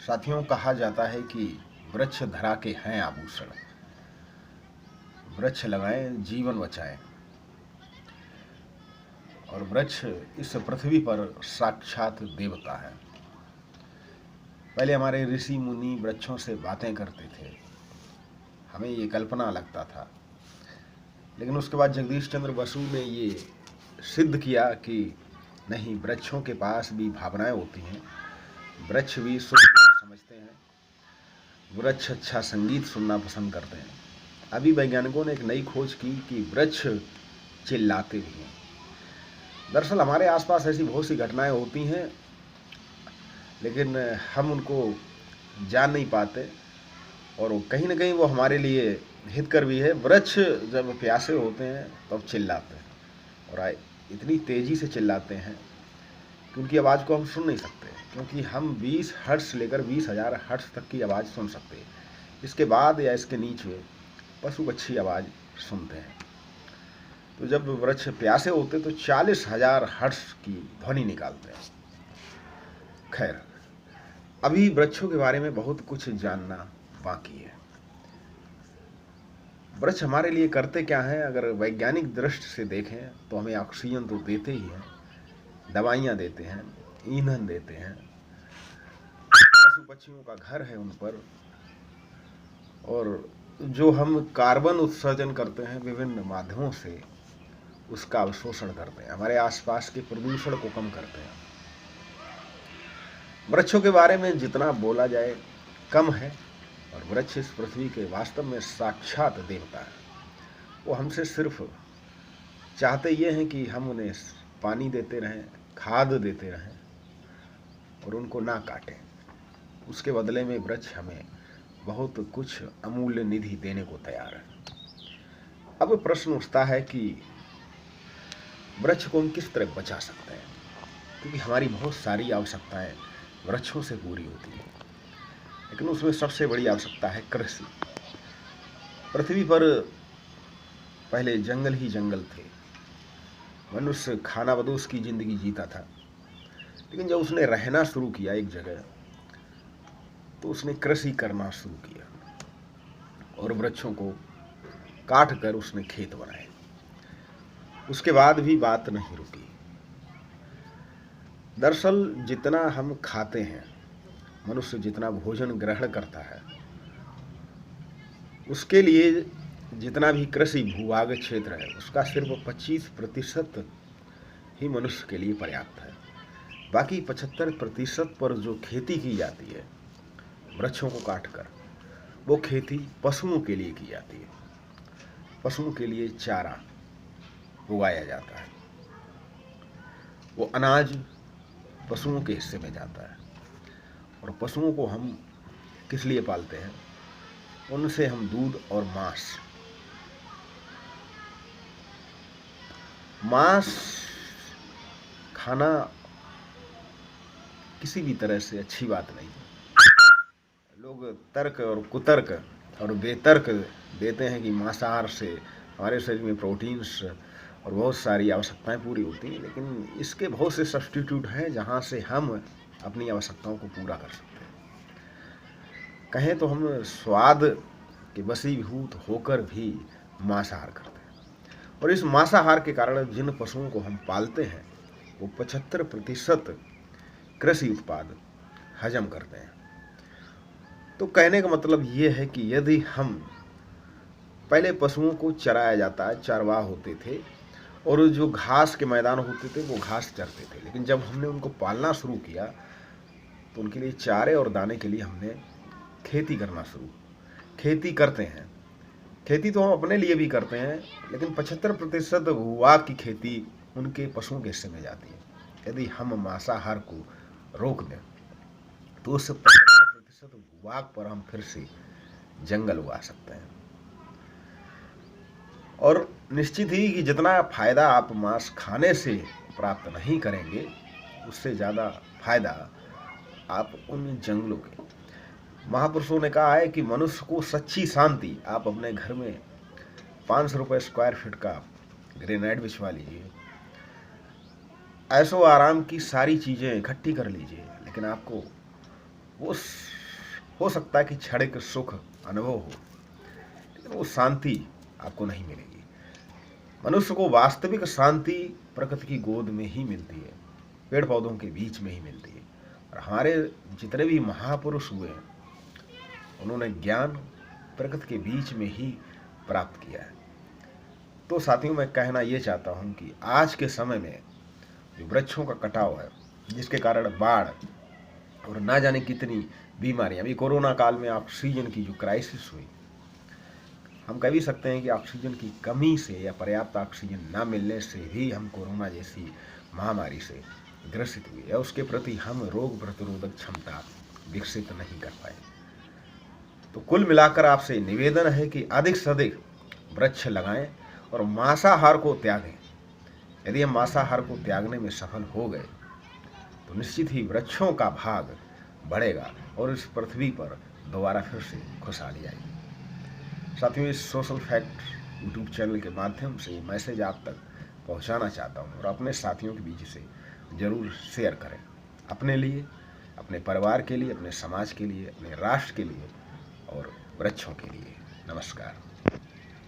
साथियों, कहा जाता है कि वृक्ष धरा के हैं आभूषण। वृक्ष लगाएं, जीवन बचाएं। और वृक्ष इस पृथ्वी पर साक्षात देवता है। पहले हमारे ऋषि मुनि वृक्षों से बातें करते थे, हमें ये कल्पना लगता था। लेकिन उसके बाद जगदीश चंद्र बसु ने ये सिद्ध किया कि नहीं, वृक्षों के पास भी भावनाएं होती हैं। वृक्ष भी सुख समझते हैं। वृक्ष अच्छा संगीत सुनना पसंद करते हैं। अभी वैज्ञानिकों ने एक नई खोज की कि वृक्ष चिल्लाते भी हैं। दरअसल हमारे आसपास ऐसी बहुत सी घटनाएं होती हैं, लेकिन हम उनको जान नहीं पाते और कहीं ना कहीं वो हमारे लिए हितकर भी है। वृक्ष जब प्यासे होते हैं तब चिल्लाते हैं, और इतनी तेज़ी से चिल्लाते हैं कि उनकी आवाज़ को हम सुन नहीं सकते, क्योंकि हम 20 हर्ट्ज़ से लेकर 20,000 हर्ट्ज़ तक की आवाज़ सुन सकते हैं। इसके बाद या इसके नीचे पशु पक्षी आवाज़ सुनते हैं। तो जब वृक्ष प्यासे होते तो 40,000 हर्ट्ज़ की ध्वनि निकालते हैं। खैर, अभी वृक्षों के बारे में बहुत कुछ जानना बाकी है। वृक्ष हमारे लिए करते क्या हैं? अगर वैज्ञानिक दृष्टि से देखें तो हमें ऑक्सीजन तो देते ही हैं, दवाइयाँ देते हैं, ईंधन देते हैं, पशु पक्षियों का घर है उन पर, और जो हम कार्बन उत्सर्जन करते हैं विभिन्न माध्यमों से उसका अवशोषण करते हैं, हमारे आसपास के प्रदूषण को कम करते हैं। वृक्षों के बारे में जितना बोला जाए कम है, और वृक्ष इस पृथ्वी के वास्तव में साक्षात देवता है। वो हमसे सिर्फ चाहते ये हैं कि हम उन्हें पानी देते रहें, खाद देते रहें और उनको ना काटें। उसके बदले में वृक्ष हमें बहुत कुछ अमूल्य निधि देने को तैयार है। अब प्रश्न उठता है कि वृक्ष को हम किस तरह बचा सकते हैं, क्योंकि हमारी बहुत सारी आवश्यकताएं वृक्षों से पूरी होती है। लेकिन उसमें सबसे बड़ी आवश्यकता है कृषि। पृथ्वी पर पहले जंगल ही जंगल थे। मनुष्य खानाबदोश की जिंदगी जीता था। लेकिन जब उसने रहना शुरू किया एक जगह, तो उसने कृषि करना शुरू किया और वृक्षों को काट कर उसने खेत बनाए। उसके बाद भी बात नहीं रुकी। दरअसल जितना हम खाते हैं, मनुष्य जितना भोजन ग्रहण करता है, उसके लिए जितना भी कृषि भूभाग क्षेत्र है उसका सिर्फ 25% ही मनुष्य के लिए पर्याप्त है। बाकी 75% पर जो खेती की जाती है वृक्षों को काटकर, वो खेती पशुओं के लिए की जाती है। पशुओं के लिए चारा उगाया जाता है। वो अनाज पशुओं के हिस्से में जाता है। और पशुओं को हम किस लिए पालते हैं? उनसे हम दूध और मांस खाना किसी भी तरह से अच्छी बात नहीं है। लोग तर्क और कुतर्क और बेतर्क देते हैं कि मांसाहार से हमारे शरीर में प्रोटीन्स और बहुत सारी आवश्यकताएं पूरी होती हैं, लेकिन इसके बहुत से सब्स्टिट्यूट हैं जहां से हम अपनी आवश्यकताओं को पूरा कर सकते हैं। कहें तो हम स्वाद के वशीभूत होकर भी मांसाहार करते हैं, और इस मांसाहार के कारण जिन पशुओं को हम पालते हैं वो 75% कृषि उत्पाद हजम करते हैं। तो कहने का मतलब ये है कि यदि हम पहले पशुओं को चराया जाता है, चरवाह होते थे, और जो घास के मैदान होते थे वो घास चरते थे। लेकिन जब हमने उनको पालना शुरू किया तो उनके लिए चारे और दाने के लिए हमने खेती करना शुरू। खेती करते हैं, खेती तो हम अपने लिए भी करते हैं, लेकिन 75% भूभाग की खेती उनके पशुओं के हिस्से में जाती है। यदि हम मांसाहार को रोक दें तो उस 75% भूभाग पर हम फिर से जंगल उगा सकते हैं। और निश्चित ही कि जितना फायदा आप मांस खाने से प्राप्त नहीं करेंगे, उससे ज़्यादा फायदा आप उन जंगलों के। महापुरुषों ने कहा है कि मनुष्य को सच्ची शांति आप अपने घर में 500 रुपये स्क्वायर फीट का ग्रेनाइट बिछवा लीजिए, ऐशो आराम की सारी चीज़ें इकट्ठी कर लीजिए, लेकिन आपको वो हो सकता है कि क्षणिक सुख अनुभव हो, लेकिन वो शांति आपको नहीं मिलेगी। मनुष्य को वास्तविक शांति प्रकृति की गोद में ही मिलती है, पेड़ पौधों के बीच में ही मिलती है। और हमारे जितने भी महापुरुष हुए हैं, उन्होंने ज्ञान प्रकृति के बीच में ही प्राप्त किया है। तो साथियों, मैं कहना ये चाहता हूँ कि आज के समय में जो वृक्षों का कटाव है, जिसके कारण बाढ़ और ना जाने कितनी बीमारियां, अभी कोरोना काल में ऑक्सीजन की जो क्राइसिस हुई, हम कह भी सकते हैं कि ऑक्सीजन की कमी से या पर्याप्त ऑक्सीजन ना मिलने से भी हम कोरोना जैसी महामारी से ग्रसित हुए, या उसके प्रति हम रोग प्रतिरोधक क्षमता विकसित नहीं कर पाए। तो कुल मिलाकर आपसे निवेदन है कि अधिक से अधिक वृक्ष लगाएं और मांसाहार को त्यागें। यदि हम मांसाहार को त्यागने में सफल हो गए तो निश्चित ही वृक्षों का भाग बढ़ेगा और इस पृथ्वी पर दोबारा फिर से खुशहाली आएगी। साथियों, इस सोशल फैक्ट यूट्यूब चैनल के माध्यम से मैसेज आप तक पहुंचाना चाहता हूं और अपने साथियों के बीच से जरूर शेयर करें, अपने लिए, अपने परिवार के लिए, अपने समाज के लिए, अपने राष्ट्र के लिए और वृक्षों के लिए। नमस्कार।